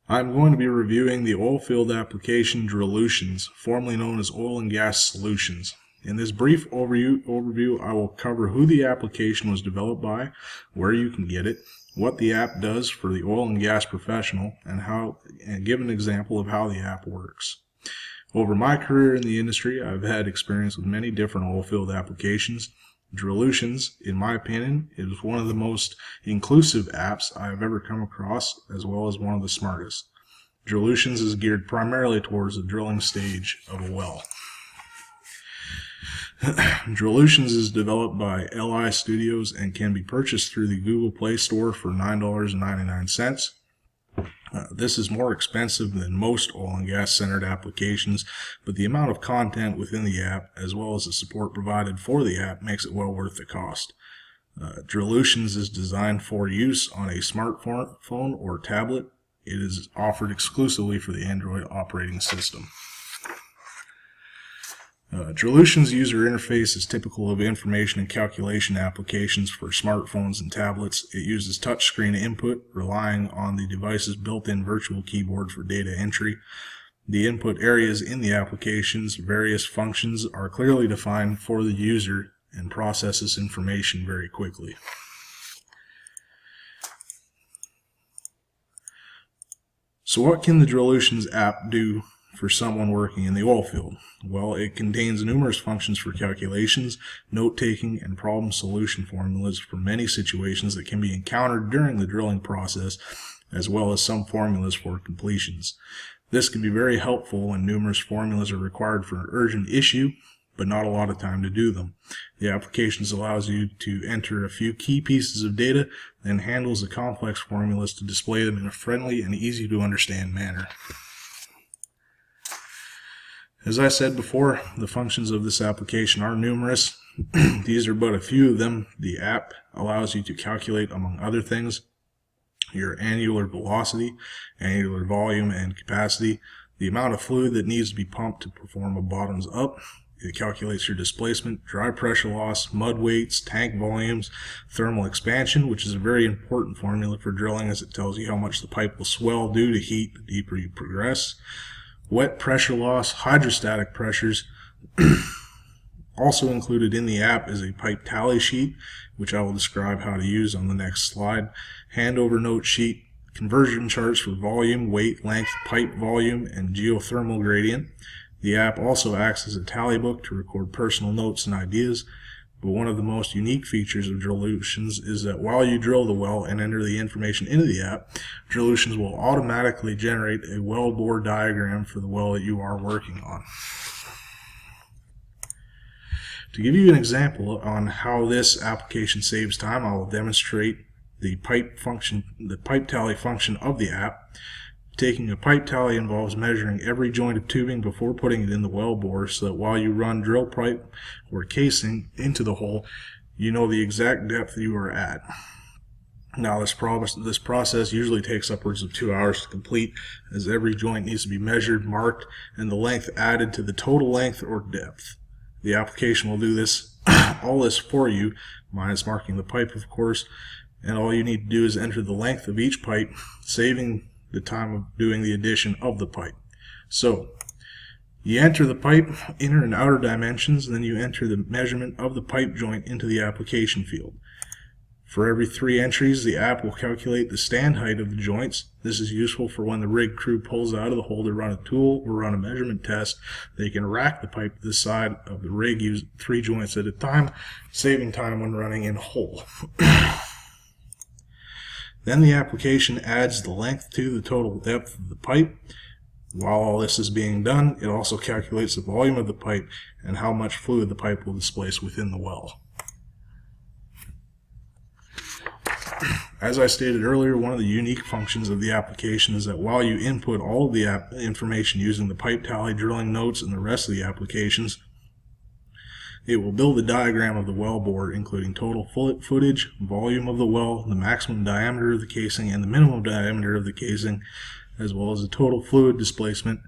I'm going to be reviewing the oil field application Drillutions, formerly known as Oil and Gas Solutions. In this brief overview, I will cover who the application was developed by, where you can get it, what the app does for the oil and gas professional, and give an example of how the app works. Over my career in the industry, I've had experience with many different oil field applications. Drillutions, in my opinion, is one of the most inclusive apps I have ever come across, as well as one of the smartest. Drillutions is geared primarily towards the drilling stage of a well. Drillutions is developed by LI Studios and can be purchased through the Google Play Store for $9.99. This is more expensive than most oil and gas centered applications, but the amount of content within the app, as well as the support provided for the app, makes it well worth the cost. Drillutions is designed for use on a smartphone or tablet. It is offered exclusively for the Android operating system. Drillutions' user interface is typical of information and calculation applications for smartphones and tablets. It uses touchscreen input, relying on the device's built-in virtual keyboard for data entry. The input areas in the application's various functions are clearly defined for the user and processes information very quickly. So what can the Drillutions app do for someone working in the oil field? Well, it contains numerous functions for calculations, note-taking, and problem solution formulas for many situations that can be encountered during the drilling process, as well as some formulas for completions. This can be very helpful when numerous formulas are required for an urgent issue, but not a lot of time to do them. The application allows you to enter a few key pieces of data, then handles the complex formulas to display them in a friendly and easy to understand manner. As I said before, the functions of this application are numerous. These are but a few of them. The app allows you to calculate, among other things, your annular velocity, annular volume, and capacity, the amount of fluid that needs to be pumped to perform a bottoms up. It calculates your displacement, dry pressure loss, mud weights, tank volumes, thermal expansion, which is a very important formula for drilling as it tells you how much the pipe will swell due to heat the deeper you progress. Wet pressure loss, hydrostatic pressures. Also included in the app is a pipe tally sheet, which I will describe how to use on the next slide. Handover note sheet, conversion charts for volume, weight, length, pipe volume, and geothermal gradient. The app also acts as a tally book to record personal notes and ideas. But one of the most unique features of Drillutions is that while you drill the well and enter the information into the app, Drillutions will automatically generate a well bore diagram for the well that you are working on. To give you an example on how this application saves time, I will demonstrate the pipe tally function of the app. Taking a pipe tally involves measuring every joint of tubing before putting it in the well bore so that while you run drill pipe or casing into the hole, you know the exact depth you are at. Now this process usually takes upwards of 2 hours to complete, as every joint needs to be measured, marked, and the length added to the total length or depth. The application will do all this for you, minus marking the pipe of course, and all you need to do is enter the length of each pipe, saving the time of doing the addition of the pipe. So you enter the pipe inner and outer dimensions, and then you enter the measurement of the pipe joint into the application field. For every 3 entries, the app will calculate the stand height of the joints. This is useful for when the rig crew pulls out of the hole to run a tool or run a measurement test. They can rack the pipe to the side of the rig using 3 joints at a time, saving time when running in hole. Then the application adds the length to the total depth of the pipe. While all this is being done, it also calculates the volume of the pipe and how much fluid the pipe will displace within the well. As I stated earlier, one of the unique functions of the application is that while you input all of the information using the pipe tally, drilling notes, and the rest of the applications, it will build a diagram of the well bore, including total footage, volume of the well, the maximum diameter of the casing, and the minimum diameter of the casing, as well as the total fluid displacement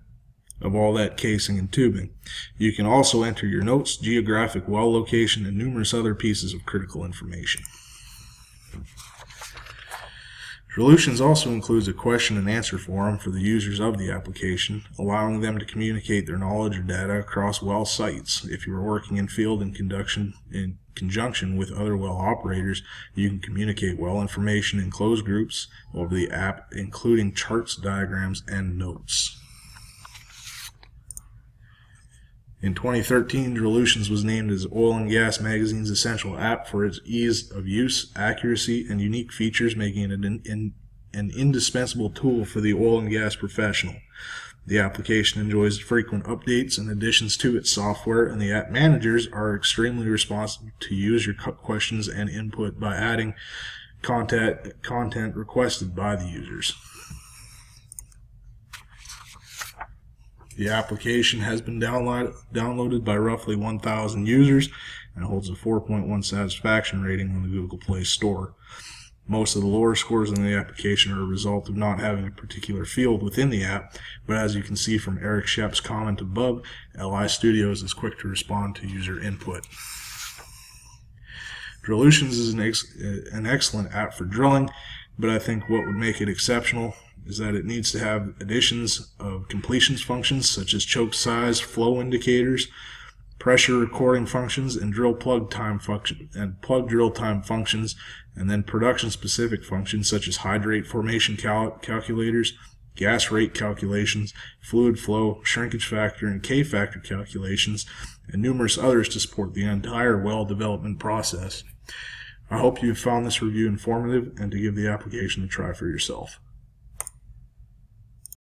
of all that casing and tubing. You can also enter your notes, geographic well location, and numerous other pieces of critical information. Drillutions also includes a question and answer forum for the users of the application, allowing them to communicate their knowledge or data across well sites. If you are working in field in conjunction with other well operators, you can communicate well information in closed groups over the app, including charts, diagrams, and notes. In 2013, Drillutions was named as Oil and Gas Magazine's essential app for its ease of use, accuracy, and unique features, making it an indispensable tool for the oil and gas professional. The application enjoys frequent updates and additions to its software, and the app managers are extremely responsive to user questions and input by adding content requested by the users. The application has been downloaded by roughly 1,000 users and holds a 4.1 satisfaction rating on the Google Play Store. Most of the lower scores in the application are a result of not having a particular field within the app, but as you can see from Eric Shep's comment above, LI Studios is quick to respond to user input. Drillutions is an excellent app for drilling, but I think what would make it exceptional is that it needs to have additions of completions functions such as choke size, flow indicators, pressure recording functions, and plug drill time functions, and then production specific functions such as hydrate formation calculators, gas rate calculations, fluid flow, shrinkage factor, and K factor calculations, and numerous others to support the entire well development process. I hope you have found this review informative and to give the application a try for yourself.